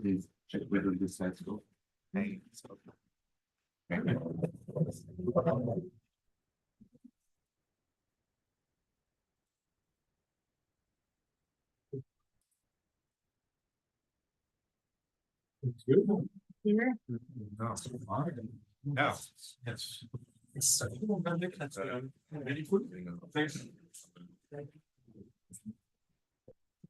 Please check whether the slides go. Okay. It's good. Yeah. Yeah. Yes. It's really cool. Thanks.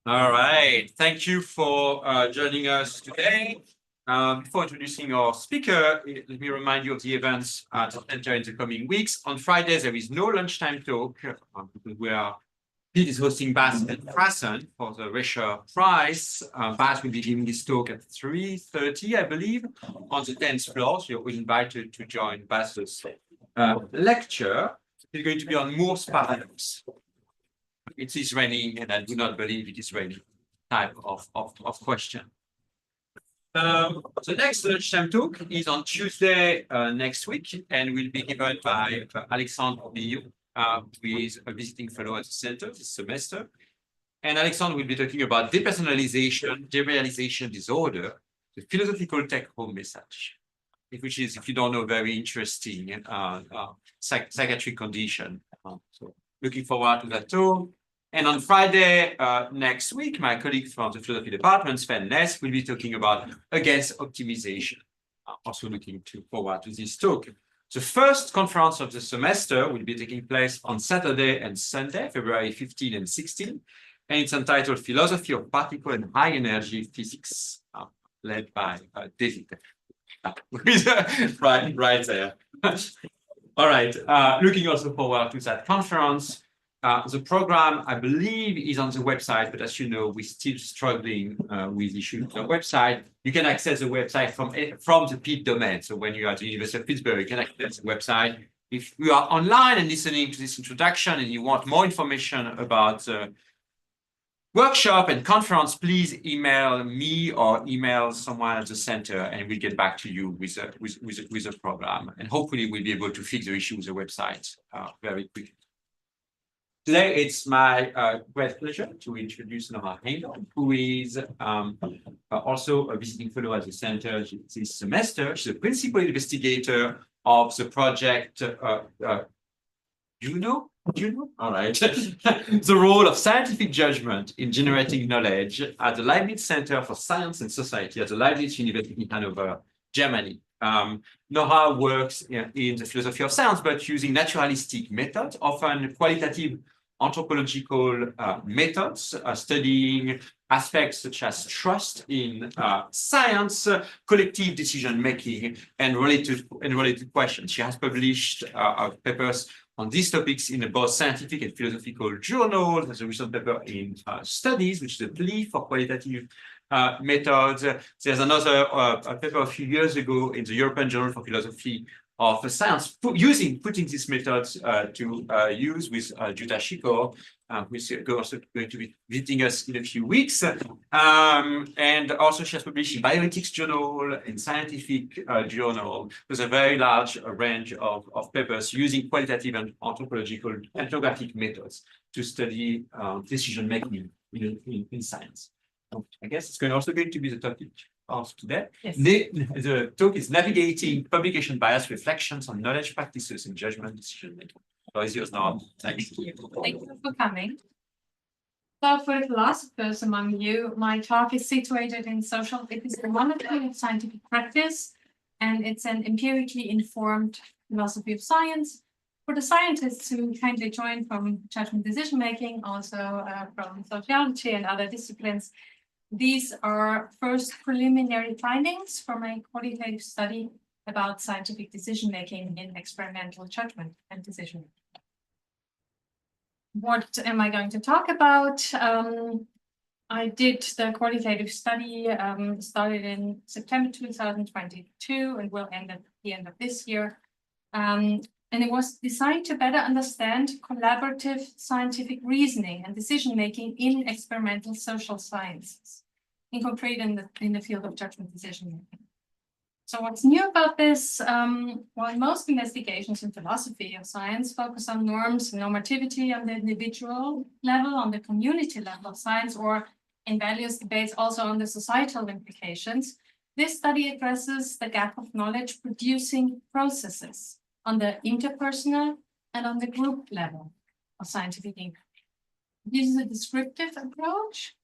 All right. Thank you for joining us today. Before introducing our speaker, let me remind you of the events to enter in the coming weeks. On Fridays, there is no lunchtime talk because we are Pete is hosting Bas and Prasen for the Rescher Prize. Bas will be giving this talk at 3:30, I believe, on the 10th floor. So you're invited to join Bas's lecture. It's going to be on Moore's paradox. It is raining, and I do not believe it is raining type of question. The next lunchtime talk is on Tuesday next week, and will be given by Alexandre Billot, who is a visiting fellow at the center this semester. And Alexandre will be talking about depersonalization, derealization disorder, the philosophical take-home message, which is, if you don't know, very interesting psychiatric condition. So looking forward to that talk. And on Friday next week, my colleague from the philosophy department, Sven Ness, will be talking about against optimization. Also looking forward to this talk. The first conference of the semester will be taking place on Saturday and Sunday, February 15 and 16. And it's entitled Philosophy of Particle and High Energy Physics, led by David. right there. All right. Looking also forward to that conference. The program, I believe, is on the website, but as you know, we're still struggling with issues on the website. You can access the website from the PEAT domain. So when you're at the University of Pittsburgh, you can access the website. If you are online and listening to this introduction and you want more information about the workshop and conference, please email me or email someone at the center, and we'll get back to you with a program. And hopefully we'll be able to fix the issue with the website very quickly. Today, it's my great pleasure to introduce Nora Hangel, who is also a visiting fellow at the center this semester. She's a principal investigator of the project Juno? All right. The role of scientific judgment in generating knowledge at the Leibniz Center for Science and Society at the Leibniz University in Hanover, Germany. Nora works in the philosophy of science, but using naturalistic methods, often qualitative anthropological methods, studying aspects such as trust in science, collective decision-making, and related questions. She has published papers on these topics in both scientific and philosophical journals. There's a recent paper in Studies, which is a plea for qualitative methods. There's another paper a few years ago in the European Journal for Philosophy of Science, putting these methods to use with Jutta Schikor, who is also going to be visiting us in a few weeks. And also she has published in Bioethics Journal, in Scientific Journal, with a very large range of papers using qualitative and anthropological ethnographic methods to study decision-making in science. I guess it's also going to be the topic of today. Yes. The talk is Navigating Publication Bias Reflections on Knowledge Practices in Judgment Decision Making. So it's yours now. Thanks. Thank you for coming. So for the philosophers among you, my talk is situated in social epistemology of scientific practice, and it's an empirically informed philosophy of science for the scientists who kindly join from judgment decision making, also from sociology and other disciplines. These are first preliminary findings from a qualitative study about scientific decision-making in experimental judgment and decision-making. What am I going to talk about? I did the qualitative study, started in September 2022 and will end at the end of this year. And it was designed to better understand collaborative scientific reasoning and decision-making in experimental social sciences, in concrete in the field of judgment decision-making. So what's new about this? Well, most investigations in philosophy of science focus on norms and normativity on the individual level, on the community level of science, or in various debates also on the societal implications, this study addresses the gap of knowledge producing processes on the interpersonal and on the group level of scientific inquiry. It uses a descriptive approach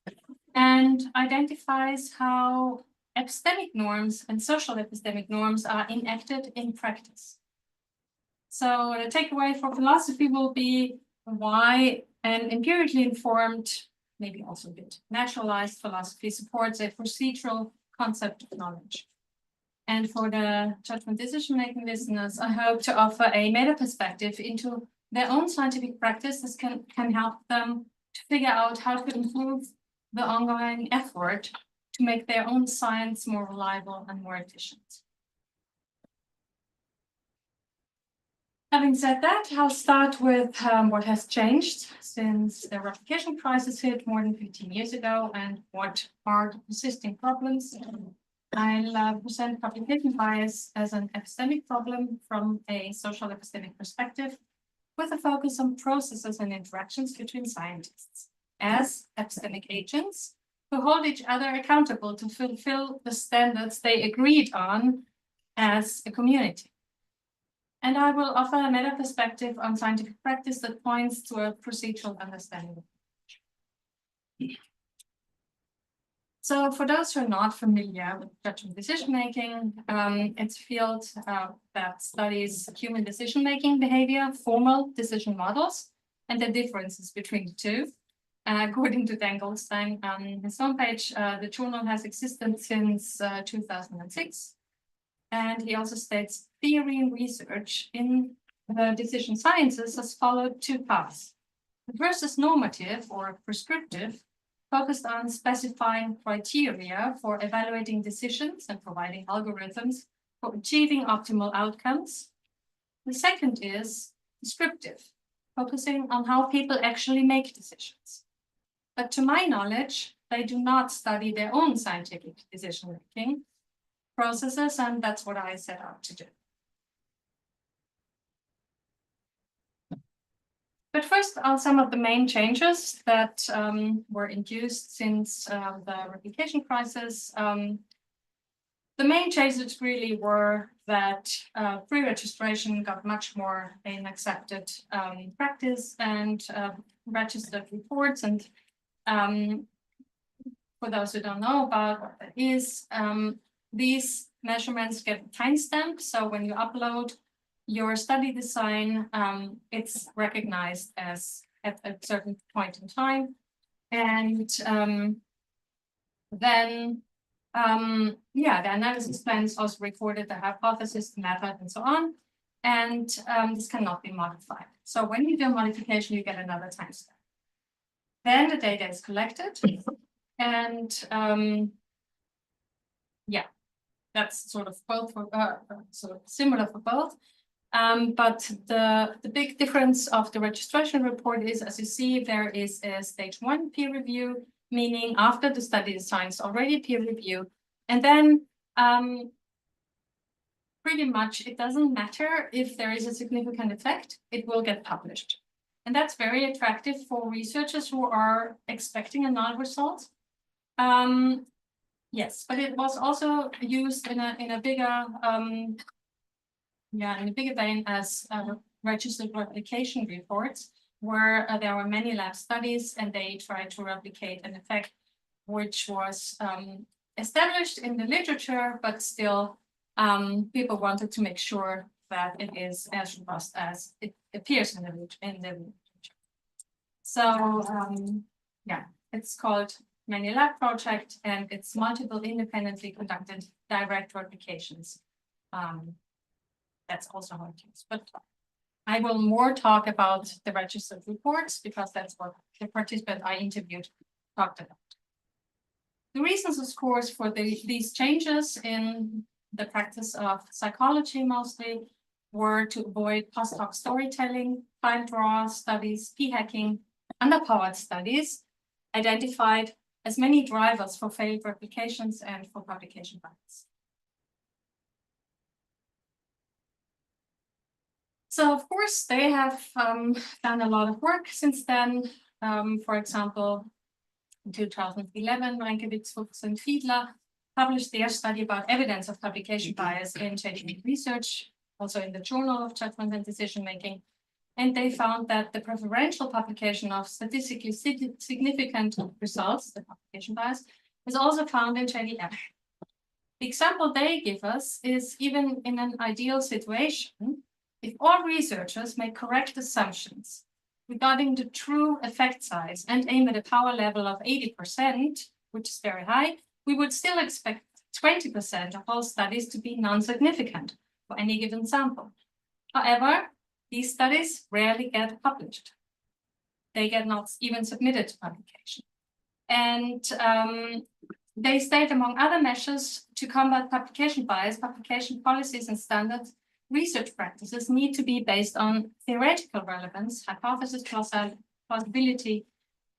and identifies how epistemic norms and social epistemic norms are enacted in practice. So the takeaway for philosophy will be why an empirically informed, maybe also a bit naturalized philosophy supports a procedural concept of knowledge. And for the judgment decision-making listeners, I hope to offer a meta perspective into their own scientific practice that can help them to figure out how to improve the ongoing effort to make their own science more reliable and more efficient. Having said that, I'll start with what has changed since the replication crisis hit more than 15 years ago and what are the persisting problems. I'll present publication bias as an epistemic problem from a social epistemic perspective, with a focus on processes and interactions between scientists as epistemic agents who hold each other accountable to fulfill the standards they agreed on as a community. And I will offer a meta perspective on scientific practice that points to a procedural understanding. So for those who are not familiar with judgment decision-making, it's a field that studies human decision-making behavior, formal decision models, and the differences between the two. According to Dan Goldstein on his homepage, the journal has existed since 2006. And he also states theory and research in the decision sciences has followed two paths. The first is normative or prescriptive, focused on specifying criteria for evaluating decisions and providing algorithms for achieving optimal outcomes. The second is descriptive, focusing on how people actually make decisions. But to my knowledge, they do not study their own scientific decision-making processes, and that's what I set out to do. But first, on some of the main changes that were induced since the replication crisis. The main changes really were that pre-registration got much more an accepted practice and registered reports. And for those who don't know about what that is, these measurements get timestamped. So when you upload your study design, it's recognized as at a certain point in time. And then, the analysis plan is also recorded, the hypothesis, the method, and so on. And this cannot be modified. So when you do a modification, you get another timestamp. Then the data is collected. And that's sort of both for, sort of similar for both. But the big difference of the registration report is, as you see, there is a stage 1 peer review, meaning after the study design is already peer review. And then pretty much it doesn't matter if there is a significant effect, it will get published. And that's very attractive for researchers who are expecting a null result. Yes, but it was also used in a bigger vein as registered replication reports, where there were many lab studies and they tried to replicate an effect which was established in the literature, but still people wanted to make sure that it is as robust as it appears in the literature. So it's called Many Lab Project, and it's multiple independently conducted direct replications. That's also how it is. But I will more talk about the registered reports because that's what the participant I interviewed talked about. The reasons, of course, for these changes in the practice of psychology mostly were to avoid post hoc storytelling, file draw studies, p-hacking, underpowered studies, identified as many drivers for failed replications and for publication bias. So of course, they have done a lot of work since then. For example, In 2011, Rankiewicz, Fuchs, and Fiedler published their study about evidence of publication bias in JDE research, also in the Journal of Judgment and Decision Making. And they found that the preferential publication of statistically significant results, the publication bias, is also found in JDF. The example they give us is even in an ideal situation, if all researchers make correct assumptions regarding the true effect size and aim at a power level of 80%, which is very high, we would still expect 20% of all studies to be non-significant for any given sample. However, these studies rarely get published. They get not even submitted to publication. And they state, among other measures to combat publication bias, publication policies and standards, research practices need to be based on theoretical relevance, hypothesis plausibility,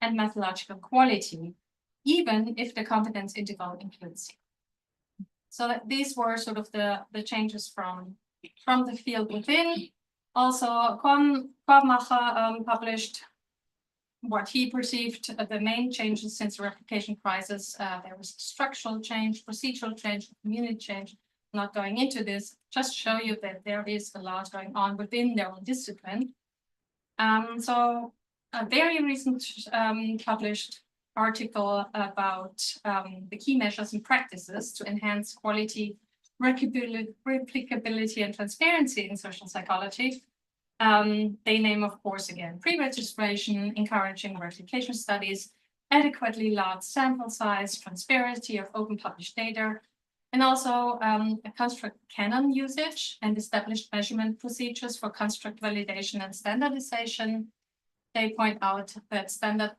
and methodological quality, even if the confidence interval includes. So that these were sort of the changes from the field within. Also, Kormacher published what he perceived the main changes since the replication crisis. There was structural change, procedural change, community change. I'm not going into this, just show you that there is a lot going on within their own discipline. So a very recent published article about the key measures and practices to enhance quality, replicability, and transparency in social psychology. They name, of course, again, pre-registration, encouraging replication studies, adequately large sample size, transparency of open published data, and also a construct canon usage and established measurement procedures for construct validation and standardization. They point out that standard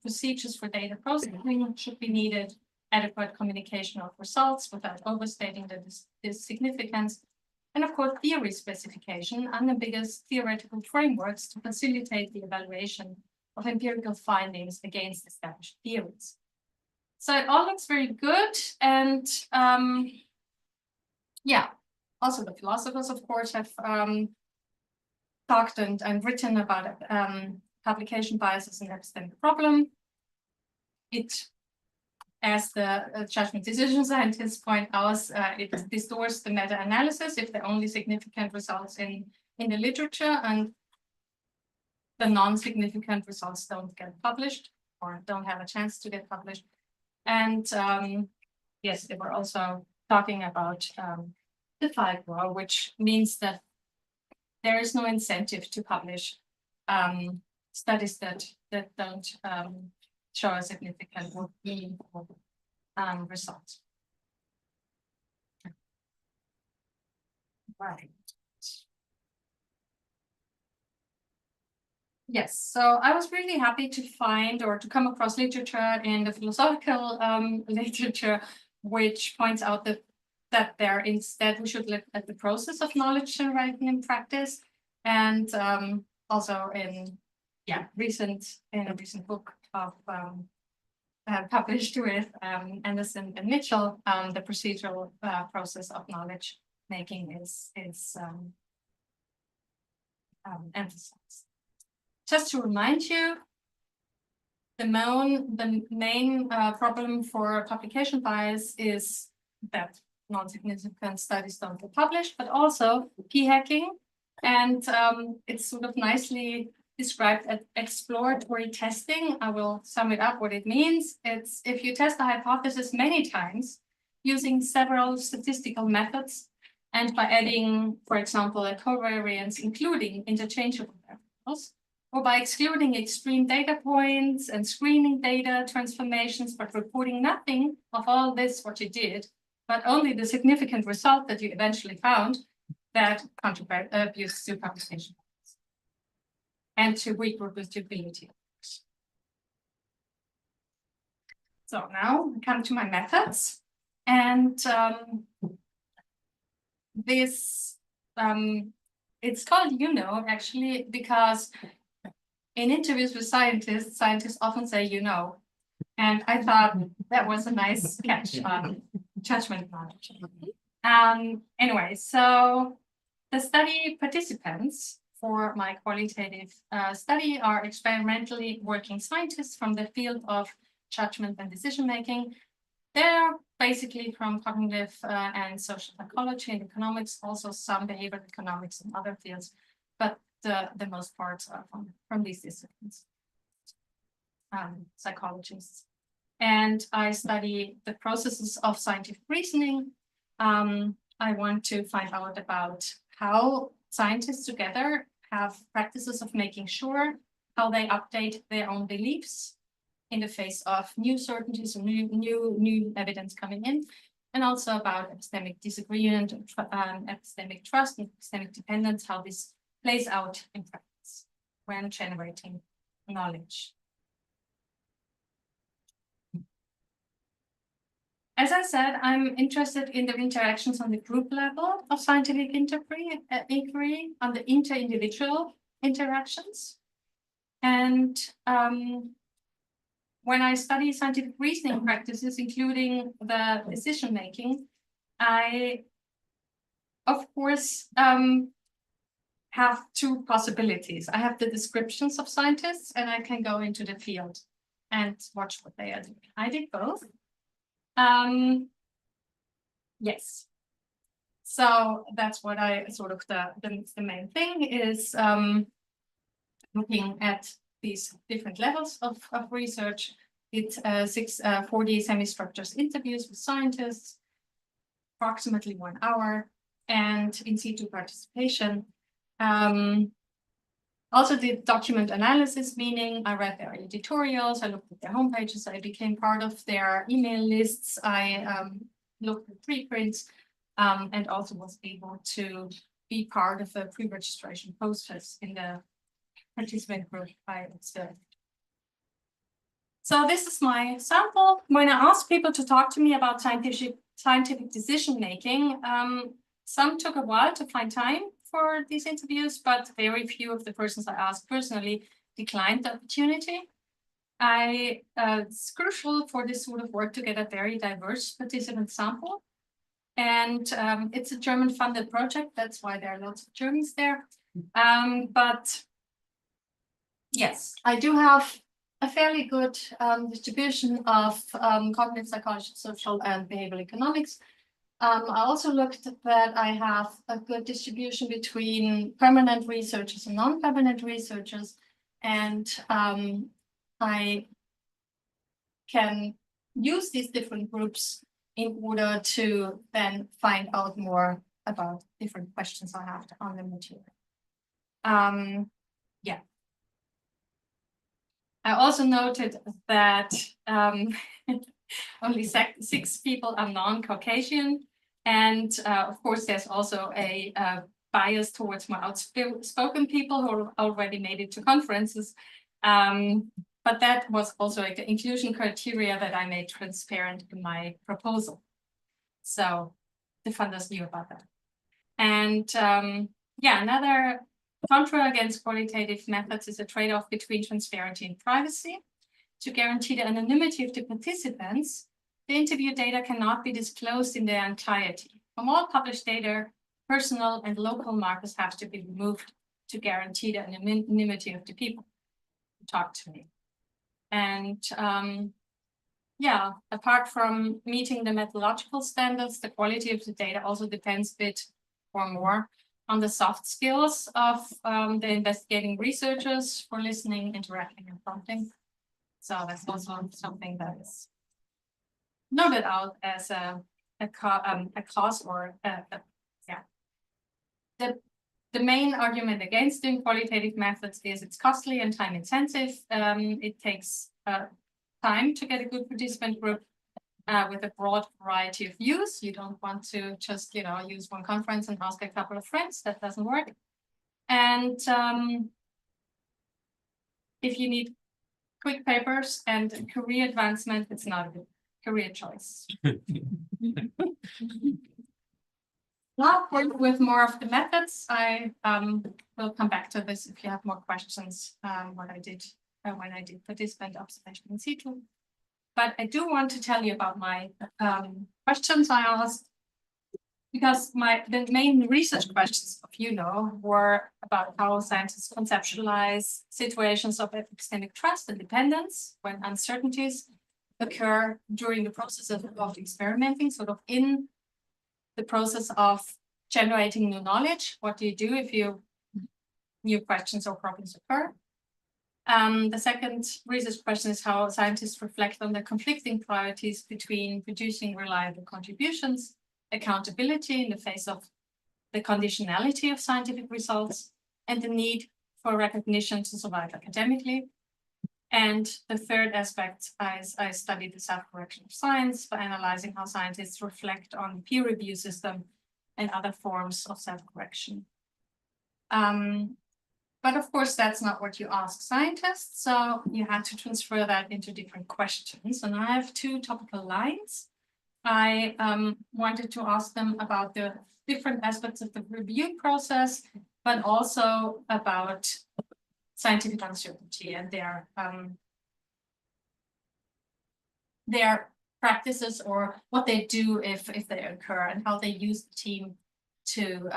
procedures for data processing should be needed, adequate communication of results without overstating the significance, and of course, theory specification, unambiguous theoretical frameworks to facilitate the evaluation of empirical findings against established theories. So it all looks very good. And yeah, also the philosophers, of course, have talked and written about publication bias as an epistemic problem. It, as the judgment decision scientists point out, it distorts the meta-analysis if the only significant results in the literature and the non-significant results don't get published or don't have a chance to get published. And yes, they were also talking about the 5 law, which means that there is no incentive to publish studies that don't show a significant or meaningful result. Right. Yes, so I was really happy to find or to come across literature in the philosophical literature, which points out that there instead we should look at the process of knowledge generating in practice, and also in a recent book of published with Anderson and Mitchell, the procedural process of knowledge making is emphasized. Just to remind you, the main problem for publication bias is that non-significant studies don't get published, but also p-hacking. And it's sort of nicely described as exploratory testing. I will sum it up what it means. It's if you test a hypothesis many times using several statistical methods and by adding, for example, a covariance including interchangeable variables, or by excluding extreme data points and screening data transformations, but reporting nothing of all this, what you did, but only the significant result that you eventually found, that contributes abuse to publication and to weak reproducibility. So now we come to my methods, and this it's called actually because in interviews with scientists often say and I thought that was a nice catch on judgment knowledge. Anyway, so the study participants for my qualitative study are experimentally working scientists from the field of judgment and decision making. They're basically from cognitive and social psychology and economics, also some behavioral economics and other fields, but the most parts are from these disciplines, psychologists. And I study the processes of scientific reasoning. I want to find out about how scientists together have practices of making sure how they update their own beliefs in the face of new certainties or new evidence coming in, and also about epistemic disagreement, epistemic trust, and epistemic dependence, how this plays out in practice when generating knowledge. As I said, I'm interested in the interactions on the group level of scientific inquiry, on the inter-individual interactions. And when I study scientific reasoning practices, including the decision-making, I, of course, have two possibilities. I have the descriptions of scientists, and I can go into the field and watch what they are doing. I did both. Yes. So that's what I sort of the main thing is looking at these different levels of research. It's 40 semi-structured interviews with scientists, approximately 1 hour, and in situ participation. Also did document analysis, meaning I read their editorials, I looked at their homepages, I became part of their email lists, I looked at preprints, and also was able to be part of the pre-registration process in the participant group I observed. So this is my sample. When I asked people to talk to me about scientific decision-making, some took a while to find time for these interviews, but very few of the persons I asked personally declined the opportunity. It's crucial for this sort of work to get a very diverse participant sample. And it's a German-funded project. That's why there are lots of Germans there. But yes, I do have a fairly good distribution of cognitive psychology, social and behavioral economics. I also looked at that I have a good distribution between permanent researchers and non-permanent researchers, and I can use these different groups in order to then find out more about different questions I have on the material. Yeah. I also noted that only 6 people are non-Caucasian. And of course, there's also a bias towards more outspoken people who already made it to conferences. But that was also like the inclusion criteria that I made transparent in my proposal. So the funders knew about that. And yeah, another contra against qualitative methods is a trade-off between transparency and privacy. To guarantee the anonymity of the participants, the interview data cannot be disclosed in their entirety. From all published data, personal and local markers have to be removed to guarantee the anonymity of the people who talk to me. And yeah, apart from meeting the methodological standards, the quality of the data also depends a bit or more on the soft skills of the investigating researchers for listening, interacting, and prompting. So that's also something that is noted out as a cause or yeah. The main argument against doing qualitative methods is it's costly and time intensive. It takes time to get a good participant group with a broad variety of views. You don't want to just use one conference and ask a couple of friends. That doesn't work. And if you need quick papers and career advancement, it's not a good career choice. Now, with more of the methods, I will come back to this if you have more questions. What I did when I did participant observation in situ. But I do want to tell you about my questions I asked, because the main research questions were about how scientists conceptualize situations of epistemic trust and dependence when uncertainties occur during the process of experimenting, sort of in the process of generating new knowledge. What do you do if new questions or problems occur? The second research question is how scientists reflect on the conflicting priorities between producing reliable contributions, accountability in the face of the conditionality of scientific results, and the need for recognition to survive academically. And the third aspect, I studied the self-correction of science by analyzing how scientists reflect on the peer review system and other forms of self-correction. But of course, that's not what you ask scientists. So you had to transfer that into different questions. And I have two topical lines. I wanted to ask them about the different aspects of the review process, but also about scientific uncertainty and their practices, or what they do if they occur, and how they use the team to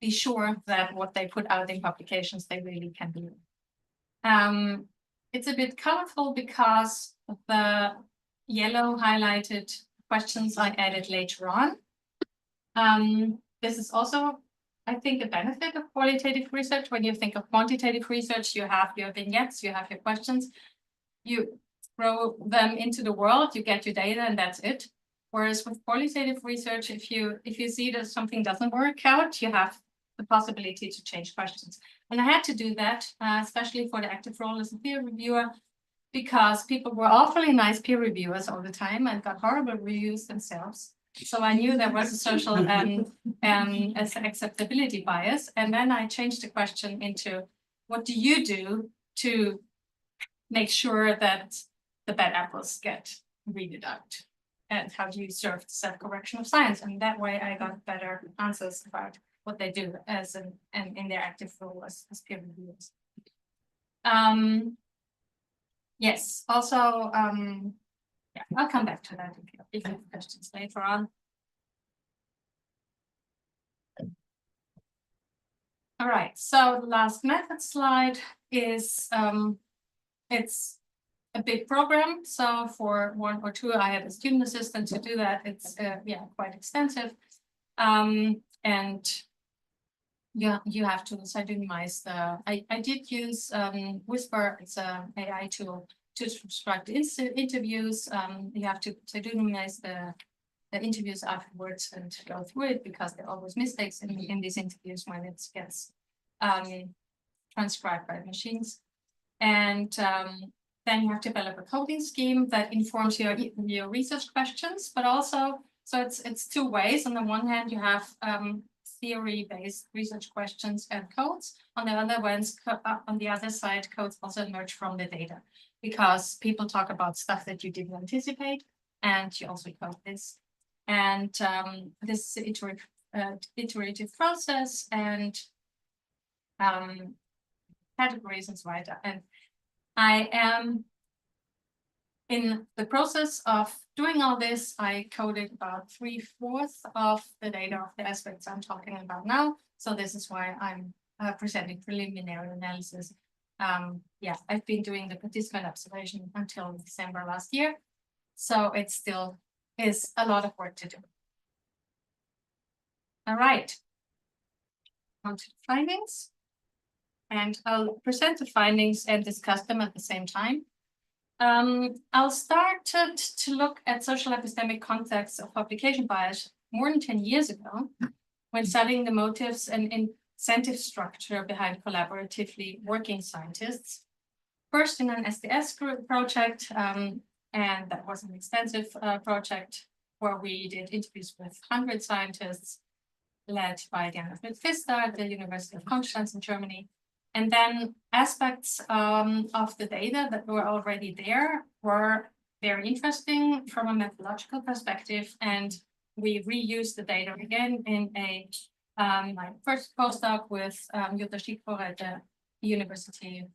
be sure that what they put out in publications they really can do. It's a bit colorful because the yellow highlighted questions I added later on. This is also, I think, a benefit of qualitative research. When you think of quantitative research, you have your vignettes, you have your questions, you throw them into the world, you get your data, and that's it. Whereas with qualitative research, if you see that something doesn't work out, you have the possibility to change questions. And I had to do that, especially for the active role as a peer reviewer, because people were awfully nice peer reviewers all the time and got horrible reviews themselves. So I knew there was a social acceptability bias. And then I changed the question into, what do you do to make sure that the bad apples get weeded out? And how do you serve the self-correction of science? And that way I got better answers about what they do as in their active role as peer reviewers. Yes, also, yeah, I'll come back to that if you have questions later on. All right, so the last method slide is, it's a big program. So for 1 or 2, I had a student assistant to do that. It's quite extensive. And yeah, you have to pseudonymize the, I did use Whisper, it's an AI tool to construct interviews. You have to pseudonymize the interviews afterwards and go through it, because there are always mistakes in these interviews when it gets transcribed by machines. And then you have to develop a coding scheme that informs your research questions, but also, so it's 2 ways. On the one hand, you have theory-based research questions and codes. On the other side, codes also emerge from the data, because people talk about stuff that you didn't anticipate, and you also code this. And this is an iterative process, and categories and so on. And I am in the process of doing all this. I coded about 3/4 of the data of the aspects I'm talking about now. So this is why I'm presenting preliminary analysis. Yeah, I've been doing the participant observation until December last year. So it still is a lot of work to do. All right. On to the findings. And I'll present the findings and discuss them at the same time. I'll start to look at social epistemic contexts of publication bias more than 10 years ago, when studying the motives and incentive structure behind collaboratively working scientists. First in an SDS group project, and that was an extensive project where we did interviews with 100 scientists, led by Diana Schmidt-Pfister at the University of Konstanz in Germany. And then aspects of the data that were already there were very interesting from a methodological perspective. And we reused the data again in my first postdoc with Jutta Schickbohr at the University,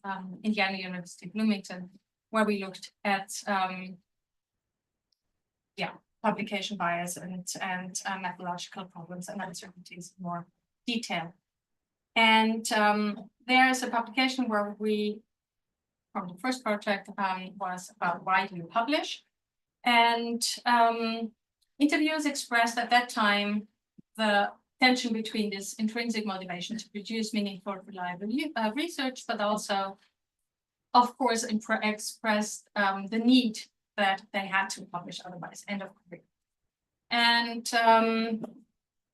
Indiana University, Bloomington, where we looked at publication bias and methodological problems and uncertainties in more detail. And there's a publication where from the first project was about why do you publish? And interviewers expressed at that time the tension between this intrinsic motivation to produce meaningful, reliable research, but also, of course, expressed the need that they had to publish otherwise, end of career. And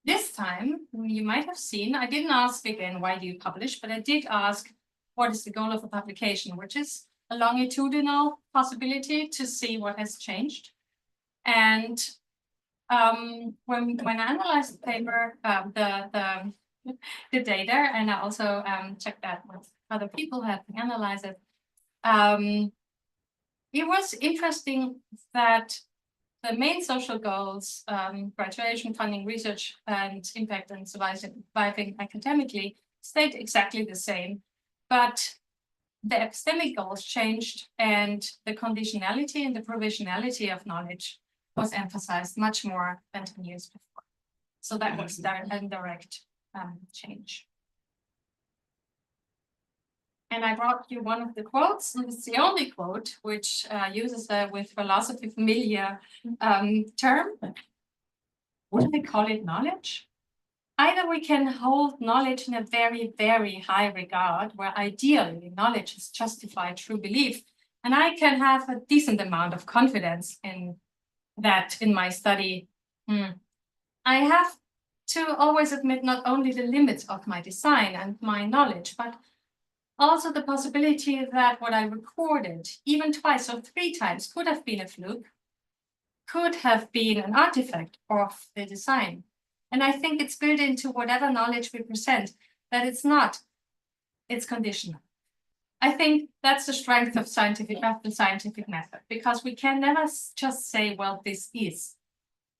this time, you might have seen, I didn't ask again, why do you publish? But I did ask, what is the goal of a publication, which is a longitudinal possibility to see what has changed. And when I analyzed the paper, the data, and I also checked that with other people who had analyzed it, it was interesting that the main social goals, graduation, funding, research, and impact and surviving academically, stayed exactly the same. But the epistemic goals changed, and the conditionality and the provisionality of knowledge was emphasized much more than 10 years before. So that was a direct change. And I brought you one of the quotes, and it's the only quote which uses the with philosophy familiar term. What do they call it? Knowledge? Either we can hold knowledge in a very, very high regard, where ideally knowledge is justified true belief, and I can have a decent amount of confidence in that in my study. I have to always admit not only the limits of my design and my knowledge, but also the possibility that what I recorded, even twice or 3 times, could have been a fluke, could have been an artifact of the design. And I think it's built into whatever knowledge we present, that it's not, it's conditional. I think that's the strength of the scientific method, because we can never just say, well, this is.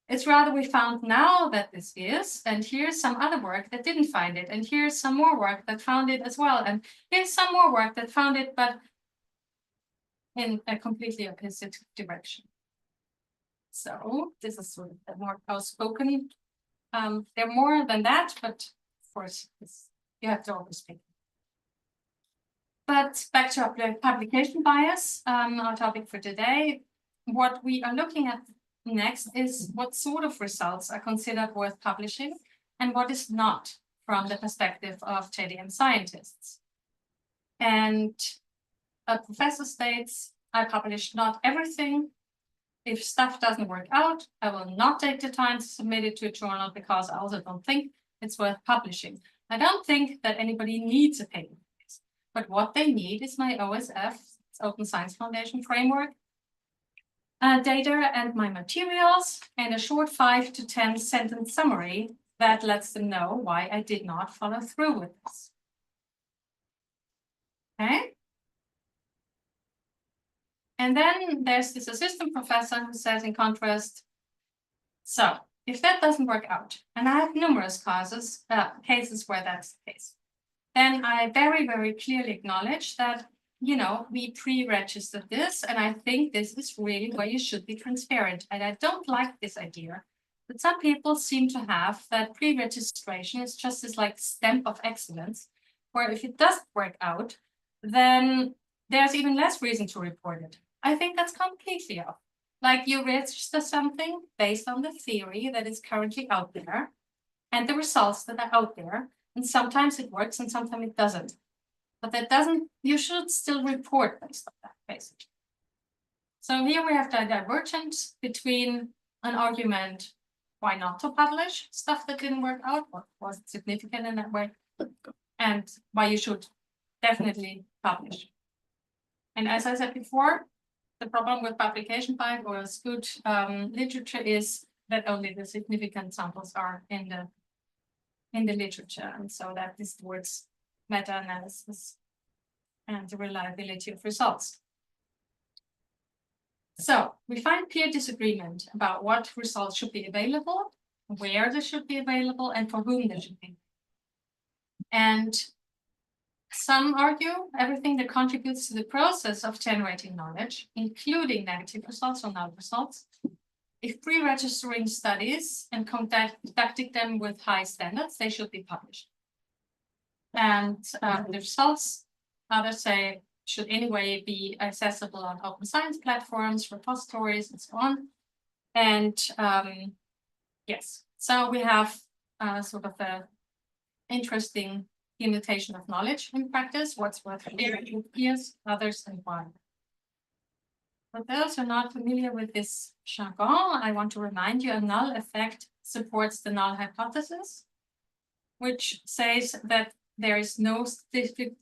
It's rather we found now that this is, and here's some other work that didn't find it, and here's some more work that found it as well, and here's some more work that found it, but in a completely opposite direction. So this is sort of a more outspoken. They're more than that, but of course, you have to always speak. But back to our publication bias, our topic for today. What we are looking at next is what sort of results are considered worth publishing and what is not from the perspective of JDM scientists. And a professor states, I publish not everything. If stuff doesn't work out, I will not take the time to submit it to a journal, because I also don't think it's worth publishing. I don't think that anybody needs a paper, but what they need is my OSF, Open Science Foundation framework, data and my materials, and a short 5 to 10 sentence summary that lets them know why I did not follow through with this. Okay. And then there's this assistant professor who says, in contrast, so if that doesn't work out, and I have numerous cases where that's the case, then I very, very clearly acknowledge that, you know, we pre-registered this, and I think this is really where you should be transparent. And I don't like this idea that some people seem to have, that pre-registration is just this like stamp of excellence, where if it doesn't work out, then there's even less reason to report it. I think that's completely off. Like, you register something based on the theory that is currently out there and the results that are out there. And sometimes it works and sometimes it doesn't. But that doesn't, you should still report based on that, basically. So here we have the divergence between an argument why not to publish stuff that didn't work out, what wasn't significant in that way, and why you should definitely publish. And as I said before, the problem with publication bias or good literature is that only the significant samples are in the literature, and so that distorts meta-analysis and the reliability of results. So we find peer disagreement about what results should be available, where they should be available, and for whom they should be. And some argue everything that contributes to the process of generating knowledge, including negative results or null results, if pre-registering studies and conducting them with high standards, they should be published. And the results, others say, should anyway be accessible on open science platforms, repositories, and so on. And yes, so we have sort of a interesting imitation of knowledge in practice, what's worth sharing with peers, others, and why. For those who are not familiar with this jargon, I want to remind you a null effect supports the null hypothesis, which says that there is no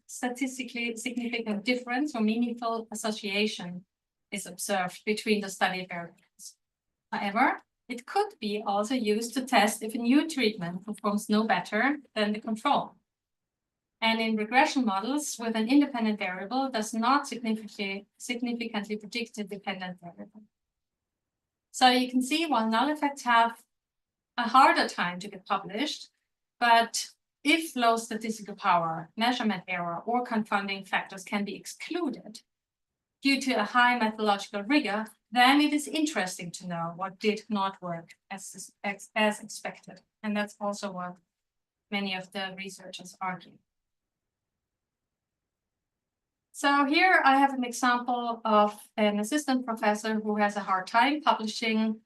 statistically significant difference or meaningful association is observed between the study variables. However, it could be also used to test if a new treatment performs no better than the control. And in regression models with an independent variable does not significantly predict a dependent variable. So you can see while null effects have a harder time to get published, but if low statistical power, measurement error, or confounding factors can be excluded due to a high methodological rigor, then it is interesting to know what did not work as expected. And that's also what many of the researchers argue. So here I have an example of an assistant professor who has a hard time publishing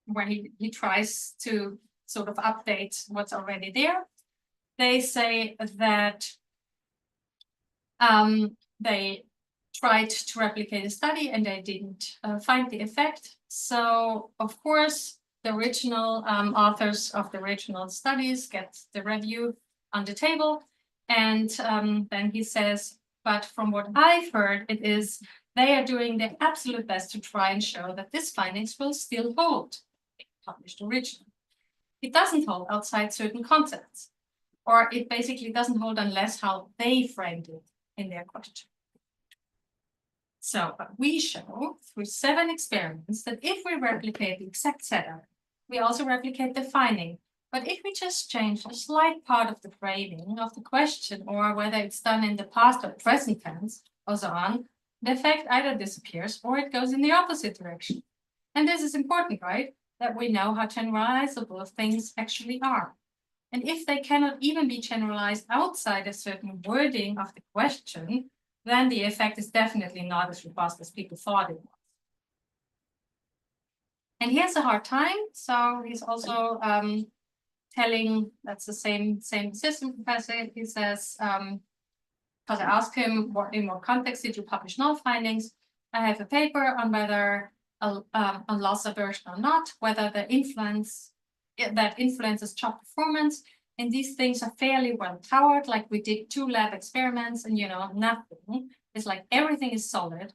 where he tries to sort of update what's already there. They say that they tried to replicate a study and they didn't find the effect. So of course, the original authors of the original studies get the review on the table. And then he says, but from what I've heard, it is they are doing their absolute best to try and show that this findings will still hold. Published originally. It doesn't hold outside certain contexts, or it basically doesn't hold unless how they framed it in their question. So, but we show through 7 experiments that if we replicate the exact setup, we also replicate the finding. But if we just change a slight part of the framing of the question, or whether it's done in the past or present tense, or so on, the effect either disappears or it goes in the opposite direction. And this is important, right? That we know how generalizable things actually are. And if they cannot even be generalized outside a certain wording of the question, then the effect is definitely not as robust as people thought it was. And he has a hard time, so he's also telling, that's the same assistant professor, he says, because I asked him in what context did you publish null findings? I have a paper on whether on loss aversion or not, whether the influence that influences job performance. And these things are fairly well powered, like we did 2 lab experiments and nothing. It's like everything is solid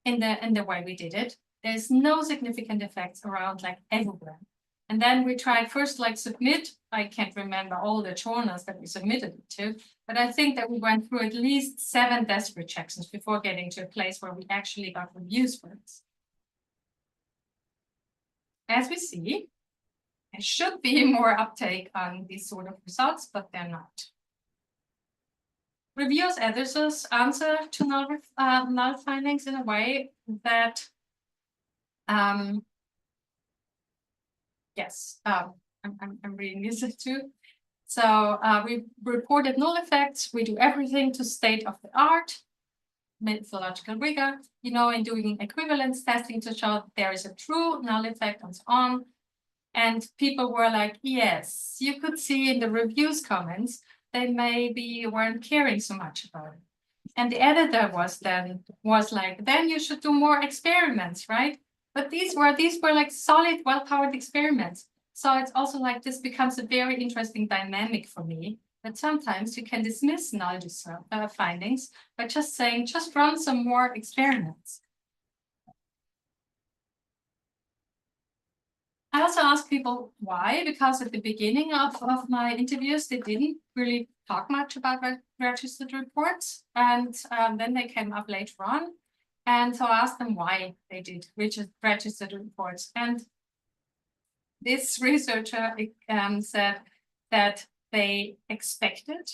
in the way we did it. There's no significant effects around like everywhere. And then we tried first like submit, I can't remember all the journals that we submitted it to, but I think that we went through at least 7 desk rejections before getting to a place where we actually got reviews for this. As we see, there should be more uptake on these sort of results, but they're not. Reviewers, editors answer to null findings in a way that, yes, I'm reading this too. So we reported null effects. We do everything to state of the art, methodological rigor, in doing equivalence testing to show there is a true null effect and so on. And people were like, yes, you could see in the reviews comments, they maybe weren't caring so much about it. And the editor was like, then you should do more experiments, right? But these were like solid, well-powered experiments. So it's also like this becomes a very interesting dynamic for me, that sometimes you can dismiss null findings by just saying, just run some more experiments. I also ask people why, because at the beginning of my interviews, they didn't really talk much about registered reports. And then they came up later on. And so I asked them why they did registered reports. And this researcher said that they expected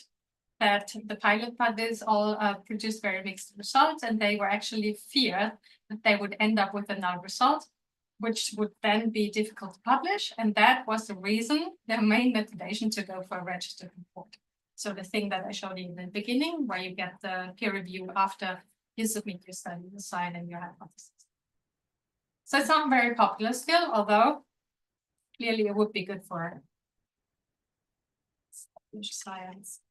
that the pilot studies all produced very mixed results, and they were actually feared that they would end up with a null result, which would then be difficult to publish. And that was the reason, their main motivation to go for a registered report. So the thing that I showed you in the beginning, where you get the peer review after you submit your study design and your hypothesis. So it's not very popular still, although clearly it would be good for science.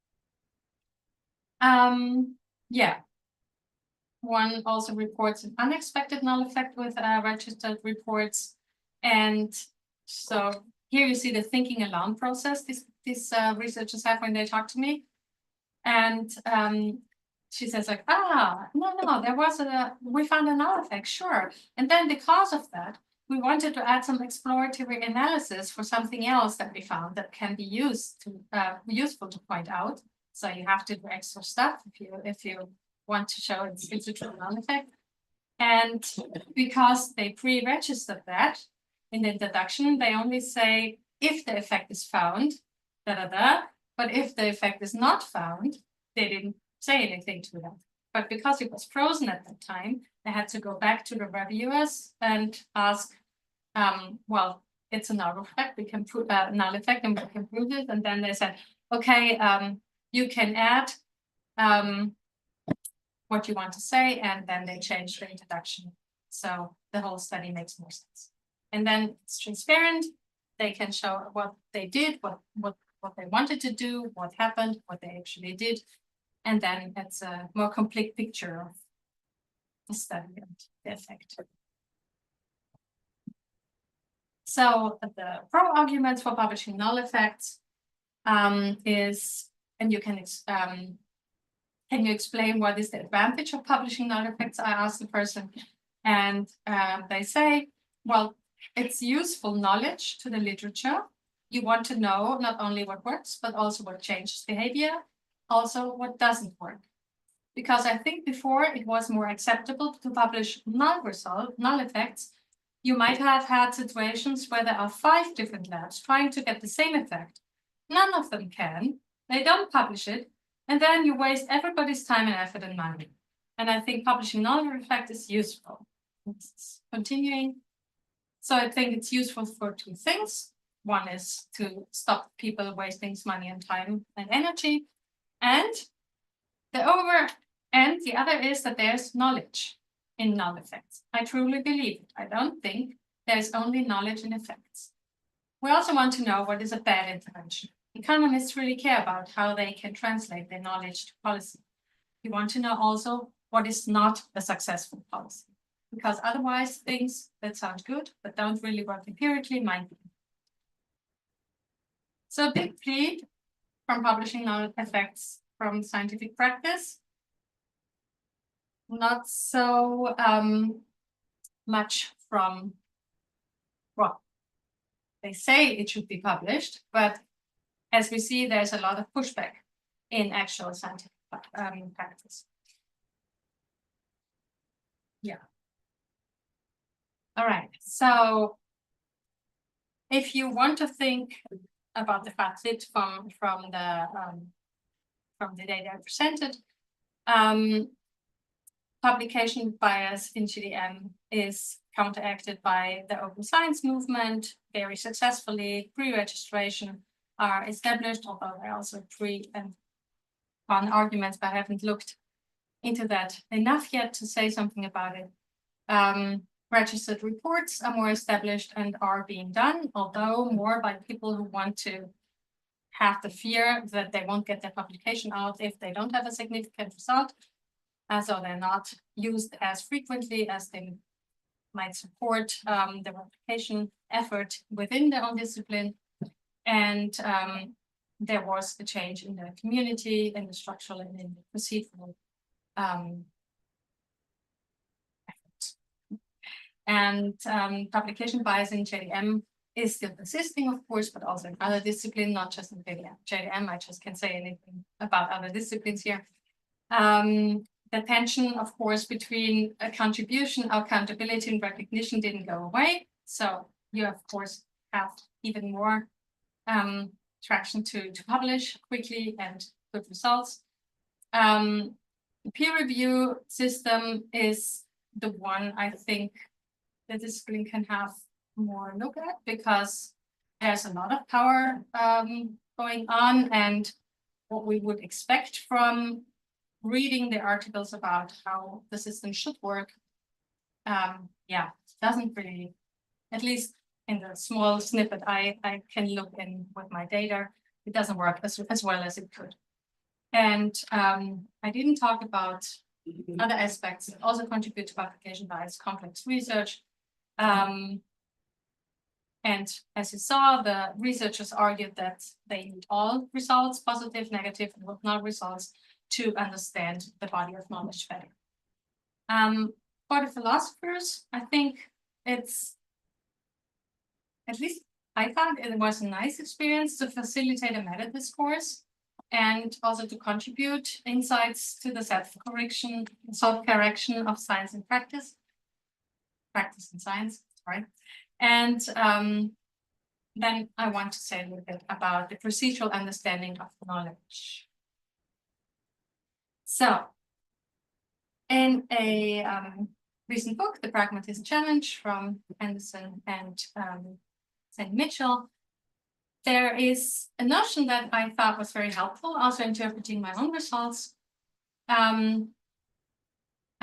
Yeah. One also reports an unexpected null effect with registered reports. And so here you see the thinking alone process these researchers have when they talk to me. And she says like, no, there was we found a null effect, sure. And then because of that, we wanted to add some exploratory analysis for something else that we found that can be used to useful to point out. So you have to do extra stuff if you want to show it's a true null effect. And because they pre-registered that in the introduction, they only say if the effect is found, but if the effect is not found, they didn't say anything to that. But because it was frozen at that time, they had to go back to the reviewers and ask, well, it's a null effect, we can prove null effect and we can prove it. And then they said, okay, you can add what you want to say, and then they changed the introduction. So the whole study makes more sense. And then it's transparent. They can show what they did, what they wanted to do, what happened, what they actually did. And then it's a more complete picture of the study and the effect. So the pro arguments for publishing null effects is, and you can you explain what is the advantage of publishing null effects? I asked the person, and they say, well, it's useful knowledge to the literature. You want to know not only what works, but also what changes behavior, also what doesn't work. Because I think before it was more acceptable to publish null effects. You might have had situations where there are 5 different labs trying to get the same effect. None of them can. They don't publish it. And then you waste everybody's time and effort and money. And I think publishing null effect is useful. It's continuing. So I think it's useful for 2 things. One is to stop people wasting money and time and energy. And the other is that there's knowledge in null effects. I truly believe it. I don't think there's only knowledge in effects. We also want to know what is a bad intervention. Economists really care about how they can translate their knowledge to policy. We want to know also what is not a successful policy, because otherwise things that sound good but don't really work empirically might be. So a big plea from publishing null effects from scientific practice. Not so much from, well, they say it should be published, but as we see, there's a lot of pushback in actual scientific practice. Yeah. All right. So if you want to think about the facet from the data I presented, publication bias in GDM is counteracted by the open science movement very successfully. Pre-registration are established, although there are also pre and con arguments, but I haven't looked into that enough yet to say something about it. Registered reports are more established and are being done, although more by people who want to have the fear that they won't get their publication out if they don't have a significant result. So they're not used as frequently as they might support the replication effort within their own discipline. And there was a change in the community, in the structural and in the procedural efforts. And publication bias in JDM is still persisting, of course, but also in other disciplines, not just in JDM. I just can't say anything about other disciplines here. The tension, of course, between a contribution, accountability, and recognition didn't go away. So you, of course, have even more traction to publish quickly and good results. The peer review system is the one I think the discipline can have more look at, because there's a lot of power going on, and what we would expect from reading the articles about how the system should work, yeah, doesn't really, at least in the small snippet I can look in with my data, it doesn't work as well as it could. And I didn't talk about other aspects that also contribute to publication bias, complex research. And as you saw, the researchers argued that they need all results, positive, negative, and null results, to understand the body of knowledge better. For the philosophers, I think it's, at least I thought it was a nice experience to facilitate a meta discourse and also to contribute insights to the self-correction of science and practice and science, sorry. And then I want to say a little bit about the procedural understanding of knowledge. So, in a recent book, The Pragmatist Challenge from Anderson and St. Mitchell, there is a notion that I thought was very helpful, also interpreting my own results. I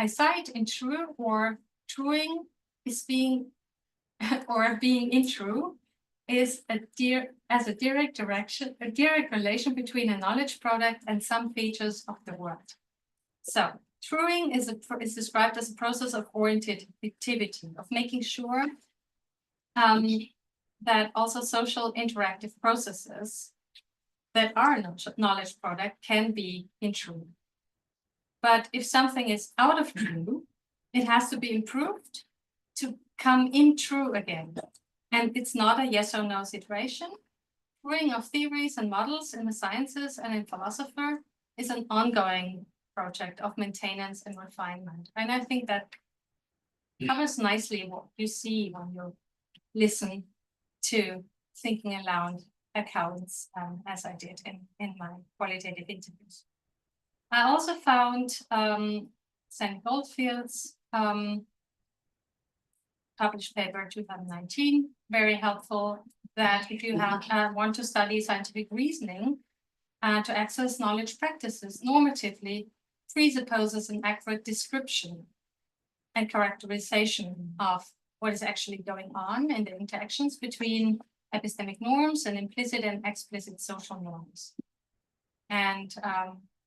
cite in true or truing is being or being in true is a direct relation between a knowledge product and some features of the world. So truing is described as a process of oriented activity, of making sure that also social interactive processes that are a knowledge product can be in true. But if something is out of true, it has to be improved to come in true again. And it's not a yes or no situation. Truing of theories and models in the sciences and in philosophy is an ongoing project of maintenance and refinement. And I think that covers nicely what you see when you listen to thinking aloud accounts, as I did in my qualitative interviews. I also found Sam Goldfield's published paper 2019 very helpful, that if you want to study scientific reasoning to access knowledge practices normatively, presupposes an accurate description and characterization of what is actually going on in the interactions between epistemic norms and implicit and explicit social norms. And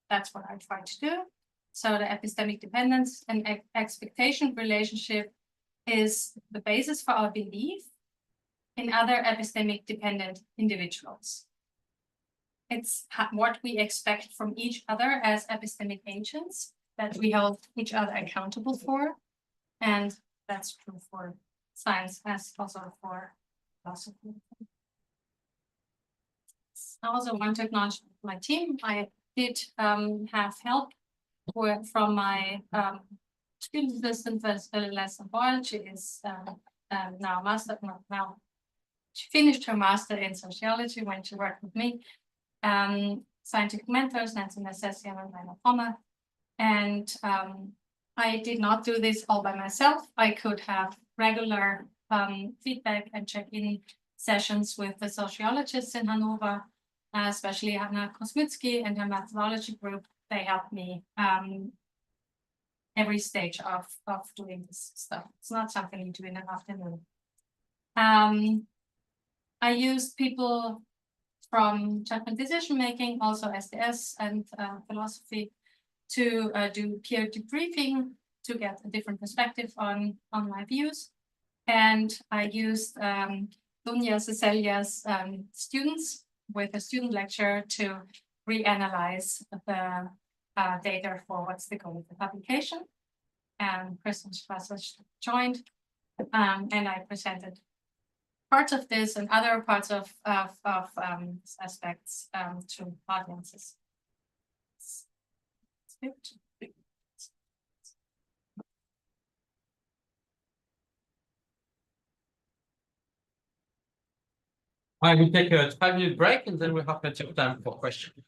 that's what I try to do. So the epistemic dependence and expectation relationship is the basis for our belief in other epistemic dependent individuals. It's what we expect from each other as epistemic agents that we hold each other accountable for. And that's true for science as also for philosophy. I also want to acknowledge my team. I did have help from my student assistant, Les Boyle. She is now she finished her master in sociology when she worked with me. Scientific mentors, Nancy Necessian and Rainer Pommer. And I did not do this all by myself. I could have regular feedback and check-in sessions with the sociologists in Hanover, especially Hanna Kosmitsky and her methodology group. They helped me every stage of doing this stuff. It's not something you do in an afternoon. I used people from judgment decision making, also SDS and philosophy, to do peer debriefing to get a different perspective on my views. And I used Dunya Cecilia's students with a student lecture to reanalyze the data for what's the goal of the publication. And Kristen Strasser joined, and I presented parts of this and other parts of aspects to audiences. I will take a 5-minute break and then we'll have plenty of time for questions.